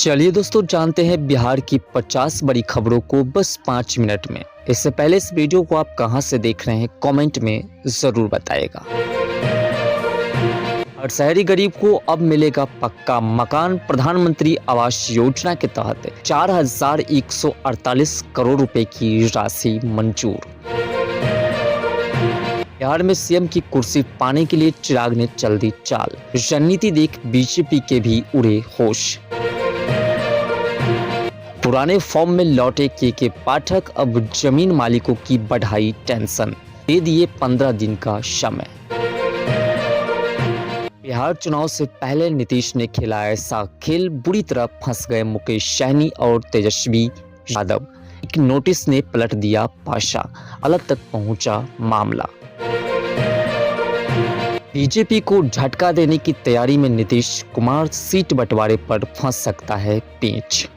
चलिए दोस्तों, जानते हैं बिहार की 50 बड़ी खबरों को बस 5 मिनट में। इससे पहले इस वीडियो को आप कहां से देख रहे हैं कमेंट में जरूर बताइएगा। और शहरी गरीब को अब मिलेगा पक्का मकान। प्रधानमंत्री आवास योजना के तहत 4148 करोड़ रुपए की राशि मंजूर। बिहार में सीएम की कुर्सी पाने के लिए चिराग ने चल दी चाल। रणनीति देख बीजेपी के भी उड़े होश। पुराने फॉर्म में लौटे के पाठक अब जमीन मालिकों की बढ़ाई टेंशन, दे दिए 15 दिन का समय। बिहार चुनाव से पहले नीतीश ने खेला ऐसा खेल, बुरी तरह फंस गए मुकेश सहनी और तेजस्वी यादव। एक नोटिस ने पलट दिया पाशा, अदालत तक पहुंचा मामला। बीजेपी को झटका देने की तैयारी में नीतीश कुमार, सीट बंटवारे पर फंस सकता है पेंच।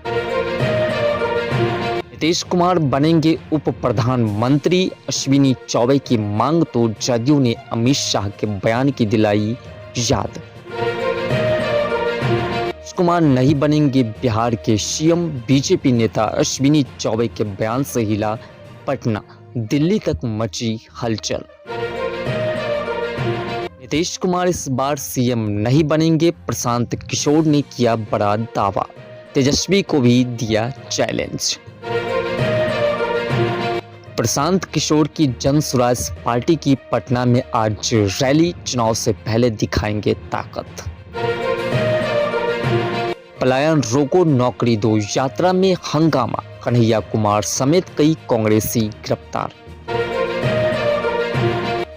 नीतीश कुमार बनेंगे उप प्रधानमंत्री, अश्विनी चौबे की मांग तो जदयू ने अमित शाह के बयान की दिलाई याद। नीतीश कुमार नहीं बनेंगे बिहार के सीएम, बीजेपी नेता अश्विनी चौबे के बयान से हिला पटना, दिल्ली तक मची हलचल। नीतीश कुमार इस बार सीएम नहीं बनेंगे, प्रशांत किशोर ने किया बड़ा दावा, तेजस्वी को भी दिया चैलेंज। प्रशांत किशोर की जन स्वराज पार्टी की पटना में आज रैली, चुनाव से पहले दिखाएंगे ताकत। पलायन रोको नौकरी दो यात्रा में हंगामा, कन्हैया कुमार समेत कई कांग्रेसी गिरफ्तार।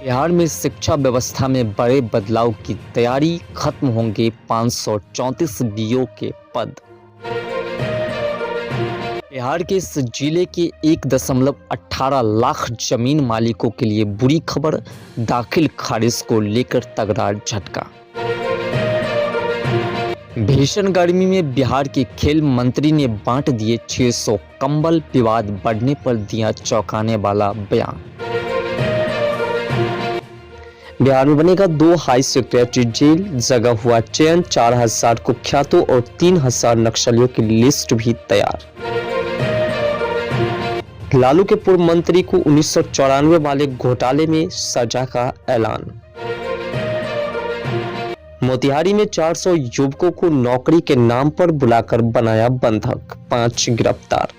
बिहार में शिक्षा व्यवस्था में बड़े बदलाव की तैयारी, खत्म होंगे 534 बीओ के पद। बिहार के इस जिले के 1.18 लाख जमीन मालिकों के लिए बुरी खबर, दाखिल खारिज को लेकर तगड़ा झटका। भीषण गर्मी में बिहार के खेल मंत्री ने बांट दिए 600 कंबल, विवाद बढ़ने पर दिया चौंकाने वाला बयान। बिहार में बनेगा 2 हाई सिक्योरिटी जेल, जगह हुआ चयन, 4000 कुख्यातों और 3000 नक्सलियों की लिस्ट भी तैयार। लालू के पूर्व मंत्री को 1994 वाले घोटाले में सजा का ऐलान। मोतिहारी में 400 युवकों को नौकरी के नाम पर बुलाकर बनाया बंधक, 5 गिरफ्तार।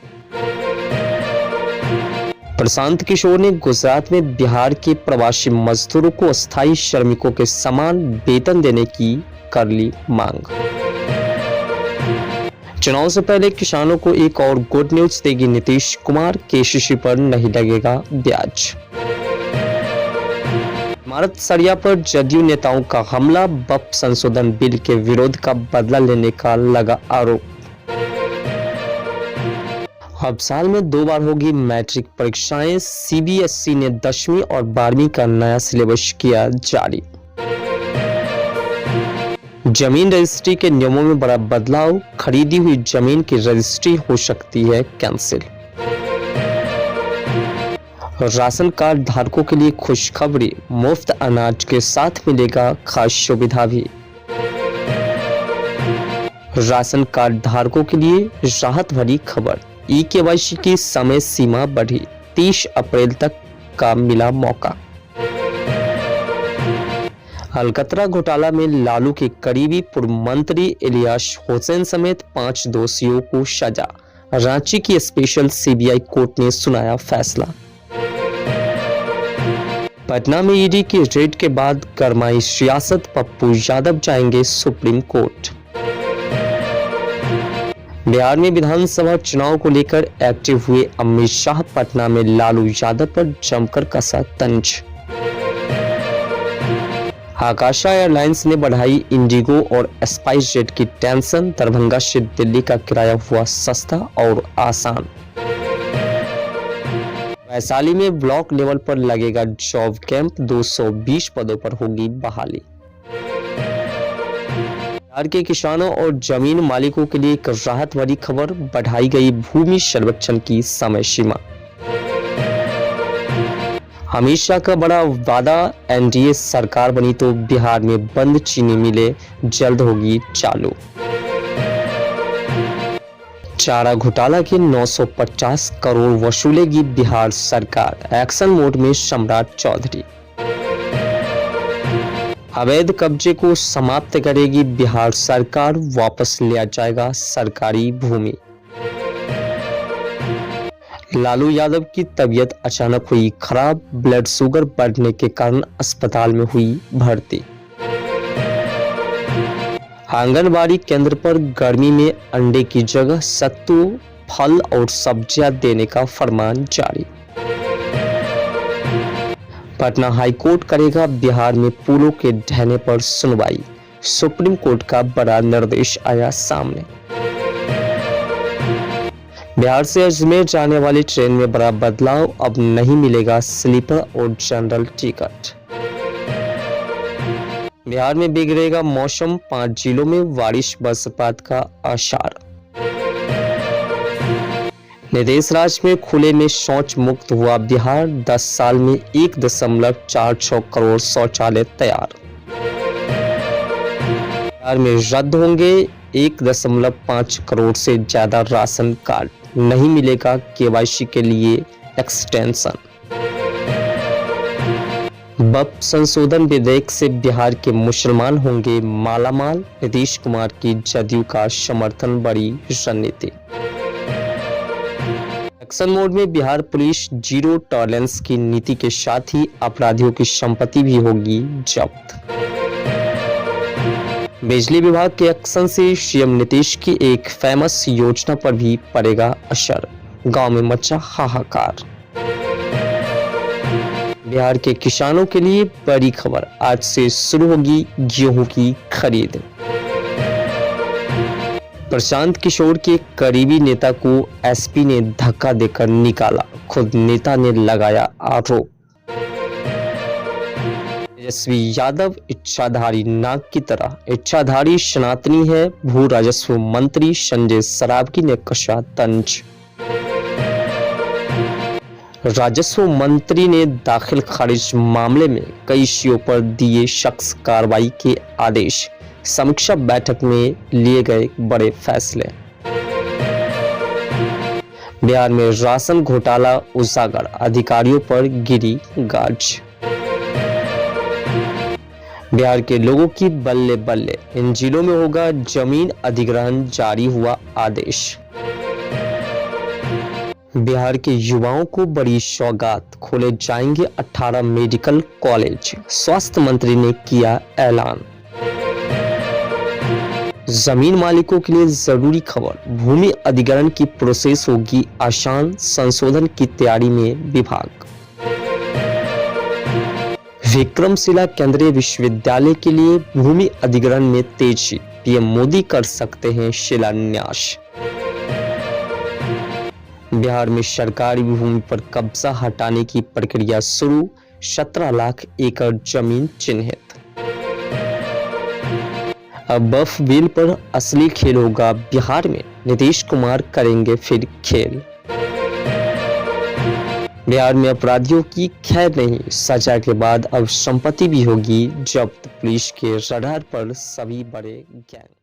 प्रशांत किशोर ने गुजरात में बिहार के प्रवासी मजदूरों को अस्थायी श्रमिकों के समान वेतन देने की कर ली मांग। चुनाव से पहले किसानों को एक और गुड न्यूज देगी नीतीश कुमार, केसीसी पर नहीं लगेगा ब्याज। इमारत सरिया पर जदयू नेताओं का हमला, बप संशोधन बिल के विरोध का बदला लेने का लगा आरोप। अब साल में 2 बार होगी मैट्रिक परीक्षाएं, सीबीएसई ने 10वीं और 12वीं का नया सिलेबस किया जारी। जमीन रजिस्ट्री के नियमों में बड़ा बदलाव, खरीदी हुई जमीन की रजिस्ट्री हो सकती है कैंसिल। राशन कार्ड धारकों के लिए खुशखबरी, मुफ्त अनाज के साथ मिलेगा खास सुविधा भी। राशन कार्ड धारकों के लिए राहत भरी खबर, ई-केवाईसी की समय सीमा बढ़ी, 30 अप्रैल तक का मिला मौका। अलकतरा घोटाला में लालू के करीबी पूर्व मंत्री इलियास हुसैन समेत 5 दोषियों को सजा, रांची की स्पेशल सीबीआई कोर्ट ने सुनाया फैसला। पटना में ईडी के रेड के बाद गरमाई सियासत, पप्पू यादव जाएंगे सुप्रीम कोर्ट। बिहार में विधानसभा चुनाव को लेकर एक्टिव हुए अमित शाह, पटना में लालू यादव पर जमकर कसा तंज। आकाशा एयरलाइंस ने बढ़ाई इंडिगो और स्पाइस जेट की टेंशन, दरभंगा से दिल्ली का किराया हुआ सस्ता और आसान। वैशाली में ब्लॉक लेवल पर लगेगा जॉब कैंप, 220 पदों पर होगी बहाली। बिहार के किसानों और जमीन मालिकों के लिए एक राहत भरी खबर, बढ़ाई गई भूमि सर्वेक्षण की समय सीमा। अमित शाह का बड़ा वादा, एनडीए सरकार बनी तो बिहार में बंद चीनी मिलें जल्द होगी चालू। चारा घोटाला के 950 करोड़ वसूलेगी बिहार सरकार, एक्शन मोड में सम्राट चौधरी। अवैध कब्जे को समाप्त करेगी बिहार सरकार, वापस लिया जाएगा सरकारी भूमि। लालू यादव की तबीयत अचानक हुई खराब, ब्लड शुगर बढ़ने के कारण अस्पताल में हुई भर्ती। आंगनबाड़ी केंद्र पर गर्मी में अंडे की जगह सत्तू, फल और सब्जियां देने का फरमान जारी। पटना हाईकोर्ट करेगा बिहार में पुलों के ढहने पर सुनवाई, सुप्रीम कोर्ट का बड़ा निर्देश आया सामने। बिहार से अजमेर जाने वाली ट्रेन में बड़ा बदलाव, अब नहीं मिलेगा स्लीपर और जनरल टिकट। बिहार में बिगड़ेगा मौसम, 5 जिलों में बारिश बरसात का आसार। नीतीश राज में खुले में शौच मुक्त हुआ बिहार, 10 साल में 1.46 करोड़ शौचालय तैयार। बिहार में रद्द होंगे 1.5 करोड़ से ज्यादा राशन कार्ड, नहीं मिलेगा केवाईसी के लिए एक्सटेंशन। वक्फ संशोधन विधेयक से बिहार के मुसलमान होंगे मालामाल, नीतीश कुमार की जदयू का समर्थन, बड़ी रणनीति। एक्शन मोड में बिहार पुलिस, जीरो टॉलरेंस की नीति के साथ ही अपराधियों की संपत्ति भी होगी जब्त। बिजली विभाग के एक्शन से सीएम नीतीश की एक फेमस योजना पर भी पड़ेगा असर, गांव में मचा हाहाकार। बिहार के किसानों के लिए बड़ी खबर, आज से शुरू होगी गेहूं की खरीद। प्रशांत किशोर के करीबी नेता को एसपी ने धक्का देकर निकाला, खुद नेता ने लगाया आरोप। तेजस्वी यादव इच्छाधारी नाग की तरह, इच्छाधारी सनातनी है, भू राजस्व मंत्री संजय सरावगी ने कसा तंज। राजस्व मंत्री ने दाखिल खारिज मामले में कई विषयों पर दिए शख्स कार्रवाई के आदेश, समीक्षा बैठक में लिए गए बड़े फैसले। बिहार में राशन घोटाला उजागर, अधिकारियों पर गिरी गाज। बिहार के लोगों की बल्ले बल्ले, इन जिलों में होगा जमीन अधिग्रहण, जारी हुआ आदेश। बिहार के युवाओं को बड़ी सौगात, खोले जाएंगे 18 मेडिकल कॉलेज, स्वास्थ्य मंत्री ने किया ऐलान। जमीन मालिकों के लिए जरूरी खबर, भूमि अधिग्रहण की प्रोसेस होगी आसान, संशोधन की तैयारी में विभाग। विक्रमशिला केंद्रीय विश्वविद्यालय के लिए भूमि अधिग्रहण में तेजी, पीएम मोदी कर सकते हैं शिलान्यास। बिहार में सरकारी भूमि पर कब्जा हटाने की प्रक्रिया शुरू, 17 लाख एकड़ जमीन चिन्हित। अब वक्फ बिल पर असली खेल होगा बिहार में, नीतीश कुमार करेंगे फिर खेल। बिहार में अपराधियों की खैर नहीं, सजा के बाद अब संपत्ति भी होगी जब्त, पुलिस के रडार पर सभी बड़े गैंग।